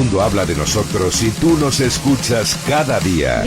mundo habla de nosotros y tú nos escuchas cada día.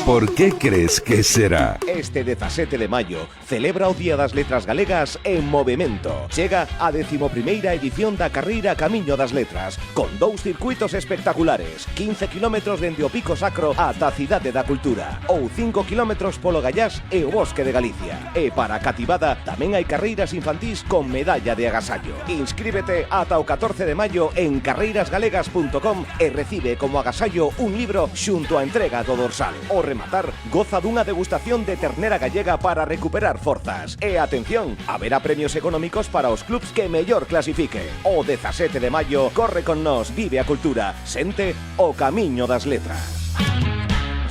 ¿Por qué crees que será? Este 17 de maio celebra o Día das Letras Galegas en Movemento. Chega a 11ª edición da carreira Camiño das Letras, con 2 circuitos espectaculares, 15 km dende o Pico Sacro ata a Cidade da Cultura, ou 5 km polo Gallás e o Bosque de Galicia. E para a cativada tamén hai carreiras infantís con medalla de agasallo. Inscríbete ata o 14 de maio en carreirasgalegas.com e recibe como agasallo un libro xunto a entrega do dorsal. O rematar, goza dunha degustación de ternera gallega para recuperar forzas. E atención, haberá premios económicos para os clubs que mellor clasifique. O 17 de maio, corre con nós, vive a cultura, sente o Camiño das Letras.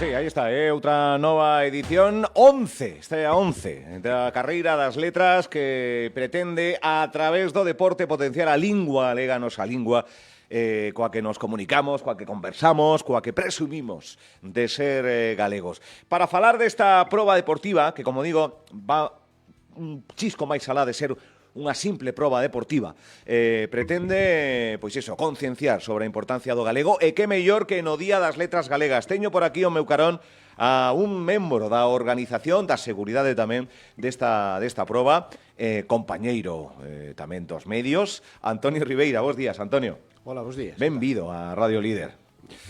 Sí, aí está, outra nova edición, 11, esta é a 11 da carreira das letras que pretende a través do deporte potenciar a lingua galega, a nosa lingua, coa que nos comunicamos, coa que conversamos, coa que presumimos de ser galegos. Para falar desta proba deportiva, que como digo, va un chisco máis alá de ser unha simple proba deportiva, pretende, pois iso, concienciar sobre a importancia do galego, e que mellor que no Día das Letras Galegas. Teño por aquí o meu carón a un membro da organización, da seguridade tamén desta proba, compañeiro tamén dos medios, Antonio Ribeira. Bos días, Antonio. Hola, bos días. Benvido a Radio Líder.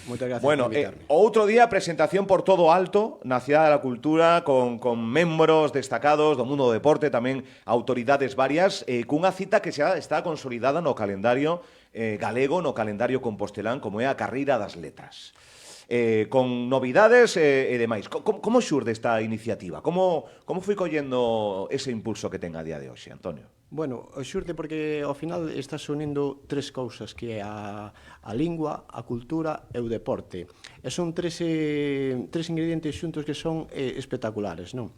Moitas gracias por invitarme. Outro día, presentación por todo alto na Cidade da Cultura con membros destacados do mundo do deporte, tamén autoridades varias, cunha cita que xa está consolidada no calendario galego, no calendario compostelán, como é a Carreira das Letras. Con novidades e demais. Como xurde esta iniciativa? Como foi collendo ese impulso que ten a día de hoxe, Antonio? Bueno, xurde porque ao final estás unindo tres cousas, que é a lingua, a cultura e o deporte. E son tres ingredientes xuntos que son espectaculares, non?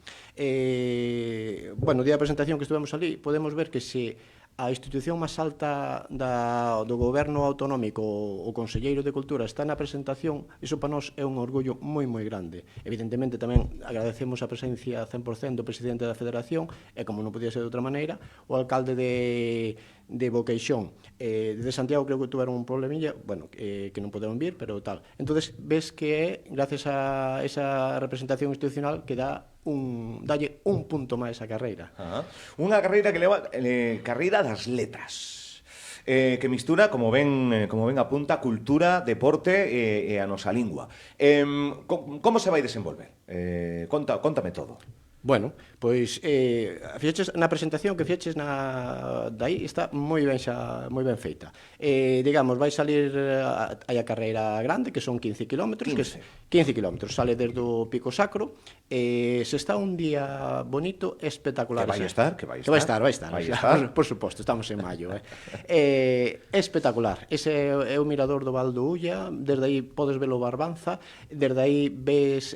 Bueno, o día da presentación que estivemos ali, podemos ver que se a institución máis alta do goberno autonómico, o Conselleiro de Cultura, está na presentación, iso para nós é un orgullo moi grande. Evidentemente tamén agradecemos a presencia 100% do presidente da Federación e, como non podía ser de outra maneira, o alcalde de Boqueixón. Desde Santiago creo que tuveron un problemilla, bueno, que non poderon vir, pero tal. Entonces ves que é gracias a esa representación institucional que dalle un punto máis a carreira. Unha carreira que leva carreira das letras, que mistura, como ben apunta, cultura, deporte e a nosa lingua. Como se vai desenvolver? Contame todo. Bueno, pois fixeches na presentación que fixeches dai está moi ben feita. Digamos, vai salir hai a carreira grande, que son 15 km, 15 km, sale desde o Pico Sacro, se está un día bonito, espectacular. Que vai estar. Por suposto, estamos en maio. Espectacular. Ese é o mirador do Val do Ulla, desde aí podes ver o Barbanza, desde aí ves,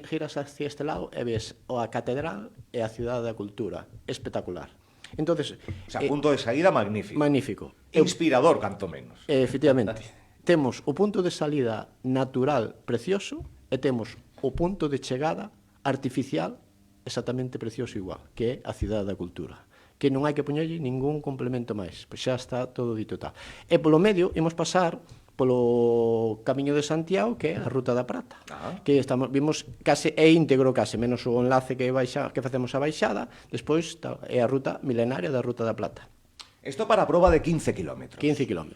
giras hacia este lado e ves a Catedral e a Cidade da Cultura. Espectacular. Entonces, o sea, punto de saída magnífico. Magnífico. Inspirador, canto menos. Efectivamente. Temos o punto de salida natural precioso e temos o punto de chegada artificial exactamente precioso igual, que é a Cidade da Cultura, que non hai que poñerlle ningún complemento máis, pois xa está todo dito tal. E polo medio imos pasar polo Camiño de Santiago, que é a Ruta da Prata, que vimos case é íntegro, case menos o enlace que facemos a baixada, despois é a ruta milenaria da Ruta da Plata. Isto para a proba de 15 km. 15 km.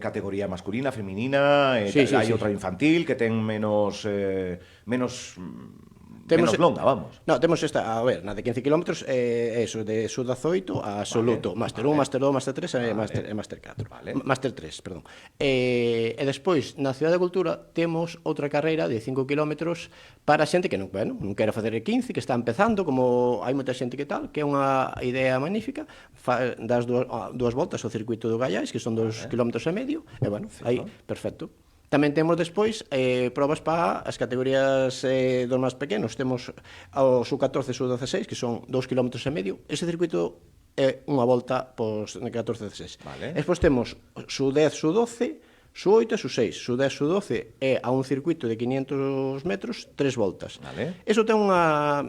Categoría masculina, feminina, hai outra infantil que ten menos longa, vamos. No, temos esta, a ver, na de 15 km é eso, de sub-18 a absoluto, Máster 1, Máster 2, Máster 3 e Máster 4. Máster 3, perdón. E despois, na Cidade da Cultura, temos outra carreira de 5 km para xente que non quere facer 15, que está empezando, como hai moita xente que tal, que é unha idea magnífica, das dúas voltas ao circuito do Gallais, que son 2,5 km, e bueno, aí, perfecto. Tamén temos despois probas para as categorías dos máis pequenos. Temos o sub-14 e sub-16, que son 2,5 km. Ese circuito é unha volta na 14-16. Despois temos sub-10, sub-12, sub-8 e sub-6. Sub-10, sub-12 é a un circuito de 500 metros, 3 voltas. Eso ten unha...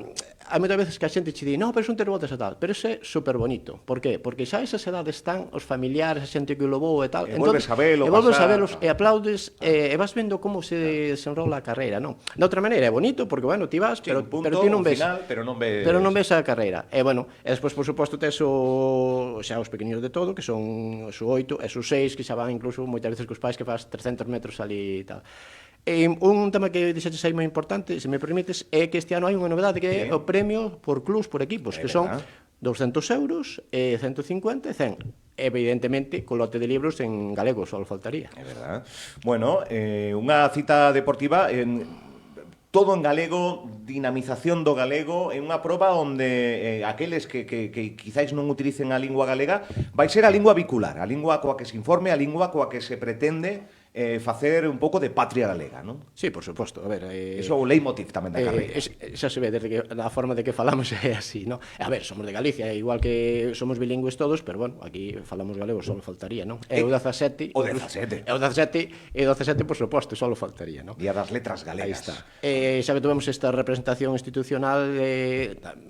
hai moitas veces que a xente che di, no, pero son ter voltas e tal, pero ese é super bonito. Por qué? Porque xa esas edades están os familiares, a xente que o levou e tal. E volves a velo, e volves a pasar, velos, e aplaudes, e vas vendo como se desenrola a carreira, non? De outra maneira é bonito, porque, bueno, ti vas, Sí, pero un punto, ti non un ves... final, pero non ves... Pero non ves a carreira. E, bueno, e despois, por suposto, tes xa os pequeninos de todo, que son os 8 e os 6, que xa van incluso moitas veces cos pais que faz 300 metros ali e tal. E un tema que dixeches aí moi importante, se me permites, é que este ano hai unha novedade que é o premio por clubs, por equipos, que son 200 euros, 150 e 100. Evidentemente, con lote de libros en galego, só faltaría. É verdad. Bueno, unha cita deportiva todo en galego, dinamización do galego, é unha proba onde aqueles que quizáis non utilicen a lingua galega vai ser a lingua bicular, a lingua coa que se informe, a lingua coa que se pretende facer un pouco de patria galega, non? Sí, por suposto. A ver, iso é o leitmotiv tamén da carreira. Xa se ve desde que a forma de que falamos é así, non? A ver, somos de Galicia, igual que somos bilingües todos, pero bueno, aquí falamos galego, só faltaría, non? E o 17, o 17. E o 17, por suposto, só faltaría, non? Día das letras galegas. Aí está. Xa que tuvemos esta representación institucional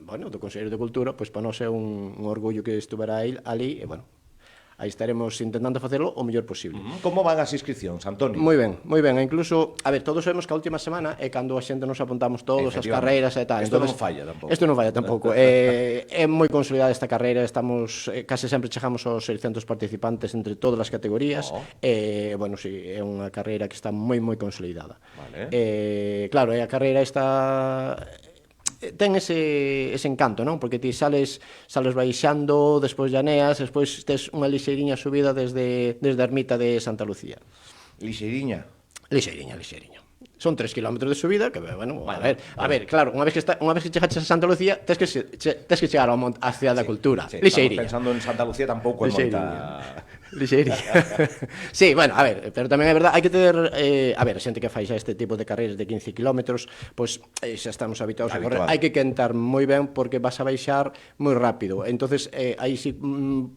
bueno, do Consello de Cultura, pois para nós é un orgullo que estuvera ali, e bueno, aí estaremos intentando facelo o mellor posible. Como van as inscripcións, Antonio? Moi ben, e incluso, a ver, todos sabemos que a última semana é cando a xente nos apuntamos todos as carreiras e tal. Isto non falla tampouco. Isto non falla tampouco. É moi consolidada esta carreira, estamos case sempre chegamos aos 600 participantes entre todas as categorías. Bueno, sí, é unha carreira que está moi consolidada. Vale. Claro, a carreira está ten ese encanto, non? Porque ti sales baixando, despois llaneas, despois tes unha lixeiriña subida desde a ermita de Santa Lucía. Lixeiriña? Lixeiriña. Son 3 kilómetros de subida, que, bueno, a ver, claro, unha vez que chegaches a Santa Lucía, tes que chegar á Cidade da Cultura. Lixeiriña. Pensando en Santa Lucía tampouco é moita... Lixeiriña. Sí, bueno, a ver, pero tamén é verdade, hai que ter, a ver, a xente que fai xa este tipo de carreiras de 15 kilómetros, pois xa estamos habituados a correr, hai que quentar moi ben porque vas a baixar moi rápido. Entonces, aí si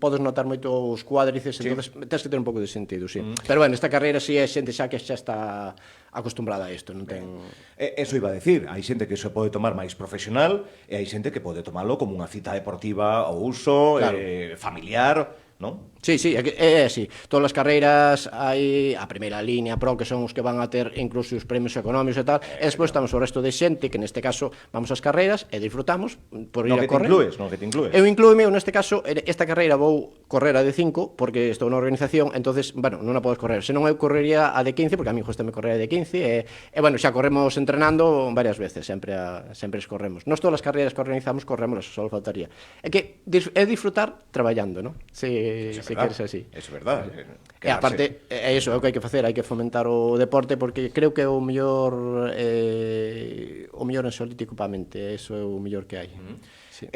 podes notar moito os cuádrices, entonces tens que ter un pouco de sentido, sí. Pero bueno, esta carreira si é xente xa que xa está acostumbrada a isto, non ten... Eso iba a decir, hai xente que se pode tomar máis profesional e hai xente que pode tomalo como unha cita deportiva ao uso, familiar, non? Sí, é así. Todas as carreiras hai a primeira línea pro, que son os que van a ter incluso os premios económicos e tal, e despois estamos o resto de xente que neste caso vamos ás carreiras e disfrutamos por ir a correr. Non que te inclues. Eu inclúeme, neste caso, esta carreira vou correr a de 5 porque estou na organización, entonces, bueno, non a podes correr. Senón eu correría a de 15 porque a mí me correr a de 15 e bueno, xa corremos entrenando varias veces, sempre as corremos. Nós todas as carreiras que organizamos corremos, só faltaría. É que é disfrutar traballando, non? Se queres así. Eso é verdad. E aparte, é iso, é o que hai que facer, hai que fomentar o deporte porque creo que é o mellor ansiolítico para a mente, eso é o mellor que hai. Sí.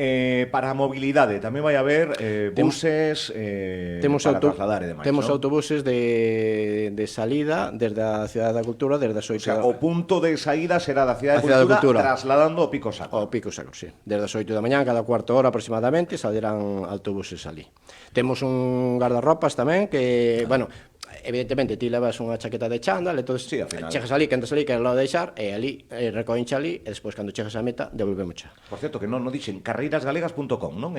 Para a mobilidade tamén vai haber buses para trasladar e demais. Temos autobuses de salida desde a Cidade da Cultura, desde as 8. O sea, o punto de saída será da Cidade da Cultura trasladando o Pico Sacro. O Pico Sacro, sí. Desde as 8 da mañá, cada cuarto hora aproximadamente, salirán autobuses ali. Temos un guardarropas tamén que, bueno, evidentemente ti levas unha chaqueta de chándal, entón chegas ali, que entras ali, que lo deixar, e ali recoincha ali, e despois cando chegas á meta devolvemos xa. Por certo, que non dixen carreirasgalegas.com, non?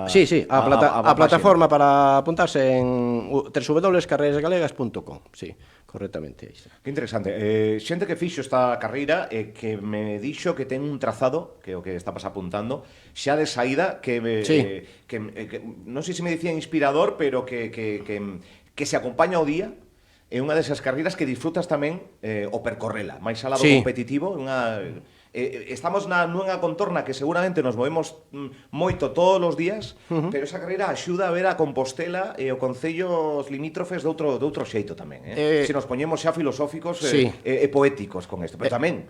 Sí, a plataforma para apuntarse en www.carreirasgalegas.com, sí, correctamente. Que interesante. Xente que fixo esta carreira que me dixo que ten un trazado, que é o que estabas apuntando, xa de saída, que non sei se me dicía inspirador, pero que se acompaña ao día, é unha desas carreiras que disfrutas tamén o percorrela, máis alá do competitivo, estamos nunha contorna que seguramente nos movemos moito todos os días, pero esa carreira axuda a ver a Compostela e o concellos limítrofes de outro xeito tamén, se nos poñemos xa filosóficos e poéticos con isto, pero tamén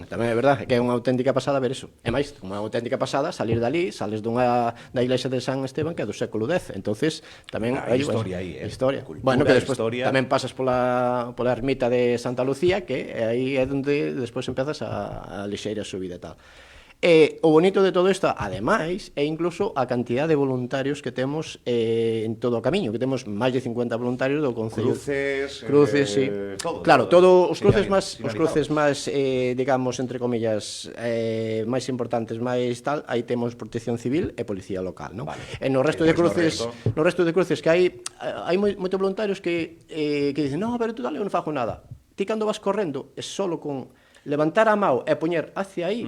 é verdade, que é unha auténtica pasada ver eso. É máis, unha auténtica pasada salir dali, sales da iglesia de San Esteban, que é do século X, entonces tamén hai historia aí, historia. Bueno, que despois tamén pasas pola ermita de Santa Lucía, que aí é onde despois empezas a lixeira subida e tal. O bonito de todo isto, ademais, é incluso a cantidad de voluntarios que temos en todo o camiño, que temos máis de 50 voluntarios do Concello. Cruces, sí. Todo. Claro, os cruces máis, digamos, entre comillas, máis importantes, máis tal, aí temos Protección Civil e Policía Local, non? Vale. E no resto de cruces que hai moitos voluntarios que dicen, no, pero tú dale, eu non fago nada. Ti cando vas correndo, é solo con levantar a mão e poñer hacia aí,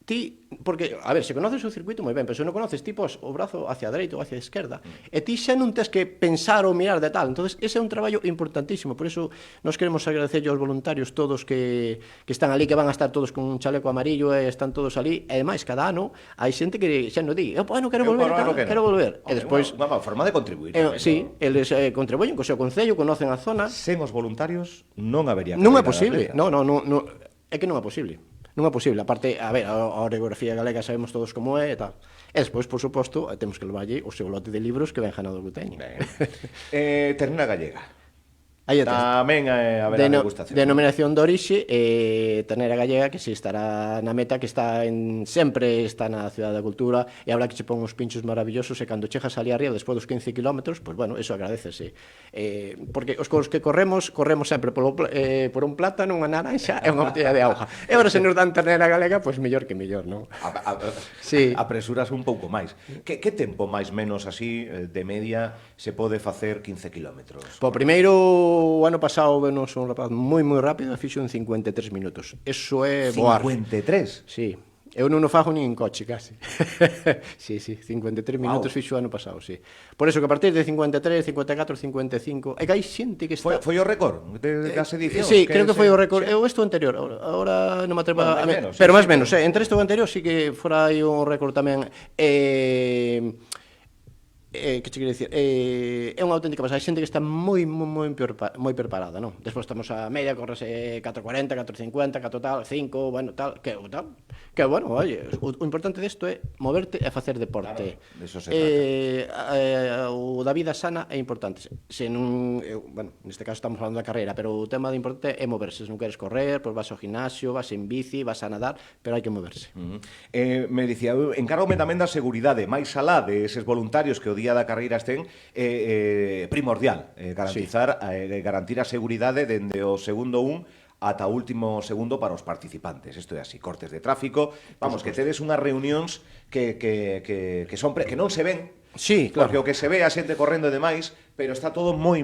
ti, porque, a ver, se conoces o circuito moi ben, pero se non conoces, ti pos o brazo hacia a dereita ou hacia a esquerda, e ti xa non tes que pensar ou mirar de tal. Entonces, ese é un traballo importantísimo, por iso nos queremos agradecer aos voluntarios todos que están ali, que van a estar todos con un chaleco amarillo e están todos ali, e ademais, cada ano, hai xente que xa non di, bueno, quero volver, e despois... Unha forma de contribuir. Sí, eles contribuyen co seu concello, conocen a zona. Sen os voluntarios non habería... Non é posible, é que non é posible. Non é posible, aparte, a ver, a orografía galega sabemos todos como é e tal. E despois, por suposto, temos que levarlle o seu lote de libros que ven ganado que teñen. Ternera gallega. Aí tamén haberá degustación. Denominación de orixe, ternera gallega, que si estará na meta, que sempre está na Cidade da Cultura, e habrá que che pon uns pinchos maravillosos, e cando chegas ali arriba, despois dos 15 km, pues bueno, eso agradecese. Porque os que corremos sempre por un plátano, unha naranxa e unha botella de auga. E agora se nos dan ternera galega, pues mellor que mellor, non? Sí. Apresuras un pouco máis. Que tempo máis menos así, de media, se pode facer 15 km? Po primeiro, o ano pasado venos un rapaz moi rápido, fixo en 53 minutos. Eso é voar. 53? Sí. Eu non o fago nin en coche, casi. Sí, 53 minutos fixo o ano pasado, sí. Por eso que a partir de 53, 54, 55... É que hai xente que está... Foi o récord das edicións? Sí, creo que foi o récord. Eu isto anterior, agora non me atrevo a... Pero máis menos, entre isto o anterior sí que fora aí un récord tamén... que che quero dicir, é unha auténtica pasada, hai xente que está moi preparada, non? Despois estamos a media, correse 4.40, 4.50, 4 tal, 5, bueno, tal, que bueno, oye, o importante desto é moverte e facer deporte. Claro, eso se trata. O da vida sana é importante. Se non, bueno, neste caso estamos falando da carreira, pero o tema de importante é moverse. Se non queres correr, pois vas ao gimnasio, vas en bici, vas a nadar, pero hai que moverse. Me dicía, encárgome tamén da seguridade, máis alá de eses voluntarios que o día da carreira estén, primordial garantir a seguridade dende o segundo 1 ata o último segundo para os participantes. Isto é así, cortes de tráfico, vamos, que tedes unhas reunións que non se ven. Sí, claro. Porque o que se ve a xente correndo e demais, pero está todo moi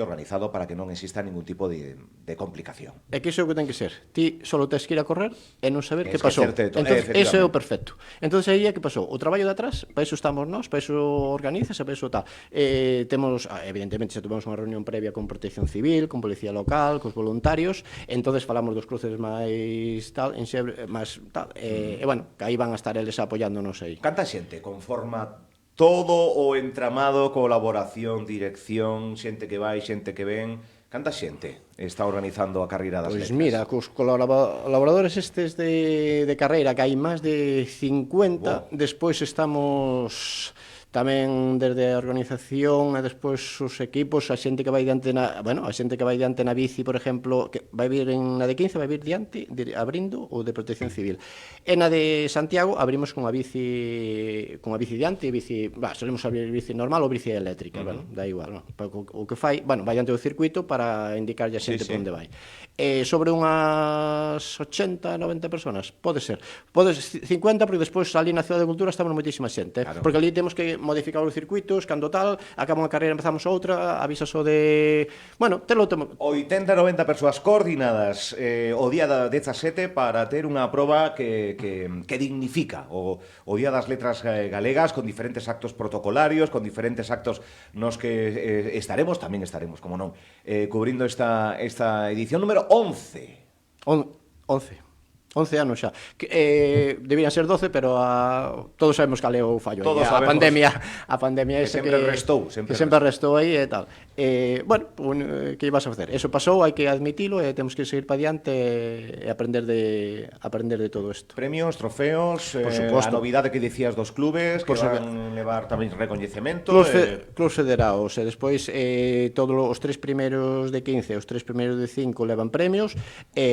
organizado para que non exista ningún tipo de complicación. É que iso é o que ten que ser. Ti só tes que ir a correr e non saber que pasou. Entón, iso é o perfecto. Entón, aí é que pasou. O traballo de atrás, para iso estamos nós, para iso organízase, para iso tal. Temos, evidentemente, xa tuvemos unha reunión previa con Protección Civil, con Policía Local, cos voluntarios, entonces falamos dos cruces máis tal, máis tal, e bueno, que aí van a estar eles apoiándonos aí. Canta xente conforma todo o entramado, colaboración, dirección, xente que vai, xente que ven. Canta xente está organizando a Carreira das Letras? Pois mira, cos colaboradores estes de carreira, que hai máis de 50, despois estamos... tamén desde a organización e despois os equipos, a xente que vai diante na bici, por exemplo, que vai vir na de 15, vai vir diante abrindo o de Protección Civil. E na de Santiago abrimos con a bici diante, solemos abrir bici normal ou bici eléctrica, da igual, o que fai, vai diante do circuito para indicarlle a xente por onde vai. Sobre unhas 80, 90 personas, pode ser. Pode ser 50, porque despois ali na Cidade de Cultura estamos moitísima xente, porque ali temos que modificar os circuitos, cando tal, acaba unha carreira, empezamos outra, avisas o de... Bueno, 80, 90 persoas coordinadas o día da 17 para ter unha proba que dignifica o Día das Letras Galegas, con diferentes actos protocolarios, con diferentes actos nos que estaremos, como non, cubrindo esta edición número 11. 11 anos xa. Deberían ser 12, pero todos sabemos cal é o fallo. A pandemia que sempre restou aí e tal. Bueno, que ibas a facer? Eso pasou, hai que admitilo e temos que seguir para diante e aprender de todo isto. Premios, trofeos, a novidade que dicías dos clubes, que van levar tamén recoñecementos. Clubs federados, e despois todos os 3 primeiros de 15 e os 3 primeiros de 5 levan premios,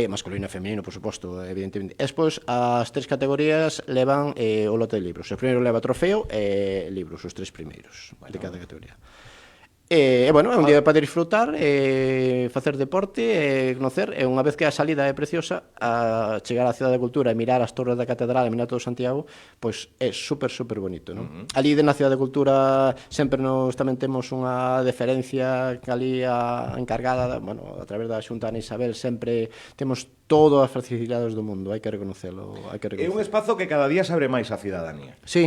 masculino e femenino, por suposto, evidentemente 2020. Despois, as 3 categorías levan o lote de libros. O primeiro leva trofeo e libros, os 3 primeiros de cada categoría. Bueno, é un día para disfrutar, facer deporte, conocer, e unha vez que a salida é preciosa, a chegar á Cidade da Cultura e mirar as torres da catedral e mirar todo Santiago, pois é super bonito, non? Ali na Cidade da Cultura sempre nos tamén temos unha deferencia que ali a encargada, bueno, a través da Xunta Ana Isabel, sempre temos todas as facilidades do mundo, hai que reconocelo, É un espazo que cada día se abre máis a cidadanía. Sí.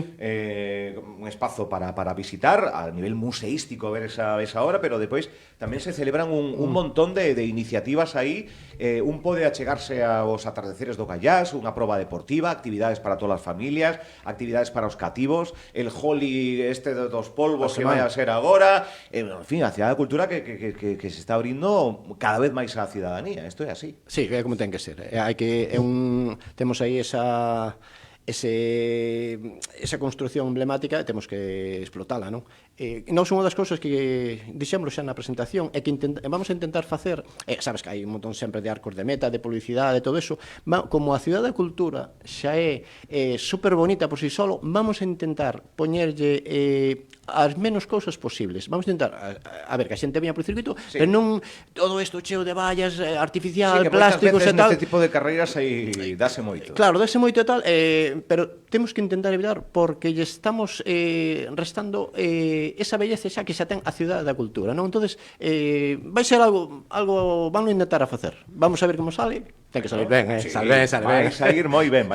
Un espazo para visitar a nivel museístico, ver esa hora, pero depois tamén se celebran un montón de iniciativas aí. Un pode achegarse aos atardeceres do Gallás, unha proba deportiva, actividades para todas as familias, actividades para os cativos, el holi dos polvos que vai a ser agora, en fin, a Cidade da Cultura que se está abrindo cada vez máis a cidadanía. Isto é así. Sí, é como ten que ser. Temos aí esa construción emblemática e temos que explotala, non? Nós unha das cousas que dixemos xa na presentación é que vamos a intentar facer, sabes que hai un montón sempre de arcos de meta, de publicidade, de todo eso, como a Cidade da Cultura xa é super bonita por si solo, vamos a intentar poñerlle as menos cousas posibles. Vamos a intentar, a ver, que a xente veña por circuito, sí, pero non todo isto cheo de vallas, artificial, sí, plásticos e tal. Neste tipo de carreiras aí dase moito. Claro, dase moito e tal, pero temos que intentar evitar porque lle estamos restando esa belleza xa que xa ten a Cidade da Cultura, non? Entonces, vai ser algo vamos a intentar a facer. Vamos a ver como sale. Ten que salir ben, sí, sale ben. Vai salir moi ben,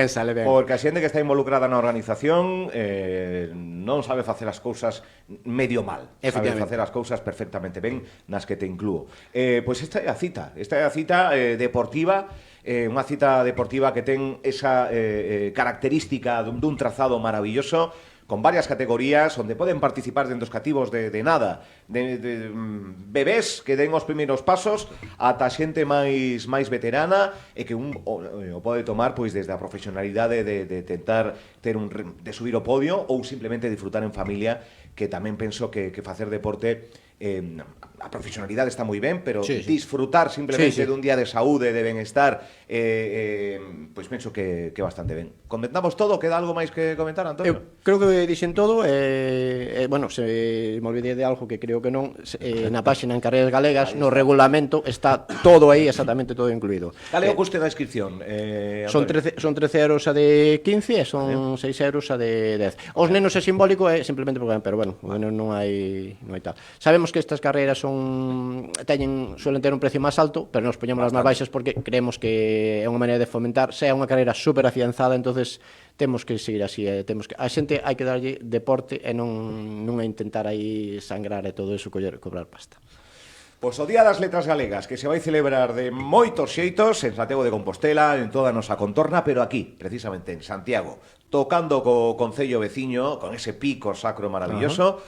sale ben. Porque a xente que está involucrada na organización non sabe facer as cousas medio mal. Sabe facer as cousas perfectamente ben nas que te inclúo. Pois esta é a cita deportiva, unha cita deportiva que ten esa característica dun trazado maravilloso, con varias categorías onde poden participar dentro dos cativos de nada, de bebés que den os primeiros pasos ata xente máis veterana e que o pode tomar pois desde a profesionalidade de tentar de subir o podio ou simplemente disfrutar en familia, que tamén penso que facer deporte, a profesionalidade está moi ben, pero sí, disfrutar simplemente dun día de saúde, de benestar, pois penso que bastante ben. Comentamos todo? Queda algo máis que comentar, Antonio? Eu creo que dixen todo. Bueno, se me olvidei de algo que creo que non, na páxina en Carreiras Galegas, no regulamento, está todo aí, exactamente todo incluído. Cal é o custe da inscripción? Son 13 euros a de 15 e son 6 euros a de 10. Os nenos é simbólico, é simplemente porque, pero bueno, non hai tal. Sabemos que estas carreiras suelen ter un precio máis alto, pero nos poñemos as máis baixas porque creemos que é unha maneira de fomentar, sea unha carreira super afianzada, entonces temos que seguir así, a xente hai que darlle deporte e non a intentar aí sangrar e todo eso, cobrar pasta. Pois o Día das Letras Galegas, que se vai celebrar de moitos xeitos en Santiago de Compostela, en toda a nosa contorna, pero aquí, precisamente en Santiago, tocando co concello veciño, con ese pico sacro maravilloso,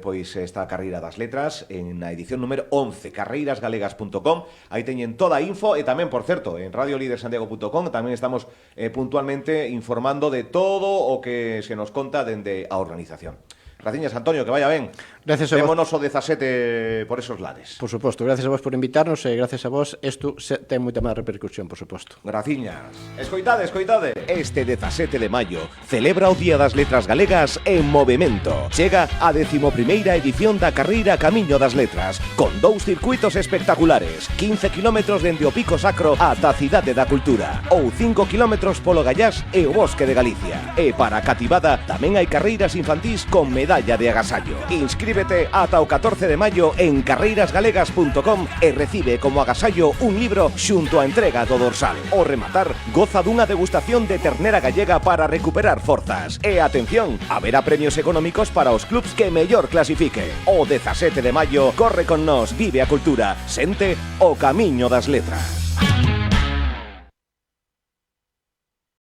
pois esta Carreira das Letras en a edición número 11, carreirasgalegas.com, aí teñen toda a info, e tamén, por certo, en radiolidersantiago.com tamén estamos puntualmente informando de todo o que se nos conta dende a organización. Graciñas, Antonio, que vaya ben. Gracias a vos. Vémonos o 17 por esos lares. Por suposto, gracias a vos por invitarnos e gracias a vos isto ten moita máis repercusión, por suposto. Graciñas. Escoitade. Este 17 de maio celebra o Día das Letras Galegas en Movemento. Chega a 11ª edición da Carreira Camiño das Letras, con 2 circuitos espectaculares, 15 kilómetros dende o Pico Sacro ata a Cidade da Cultura, ou 5 kilómetros polo Gallás e o Bosque de Galicia. E para a cativada tamén hai carreiras infantís con medalla de agasallo. Inscríbete ata o 14 de maio en carreirasgalegas.com e recibe como agasallo un libro xunto a entrega do dorsal. O rematar, goza dunha degustación de ternera gallega para recuperar forzas. E atención, haberá premios económicos para os clubs que mellor clasifique. O 17 de maio, corre con nós, vive a cultura, sente o Camiño das Letras.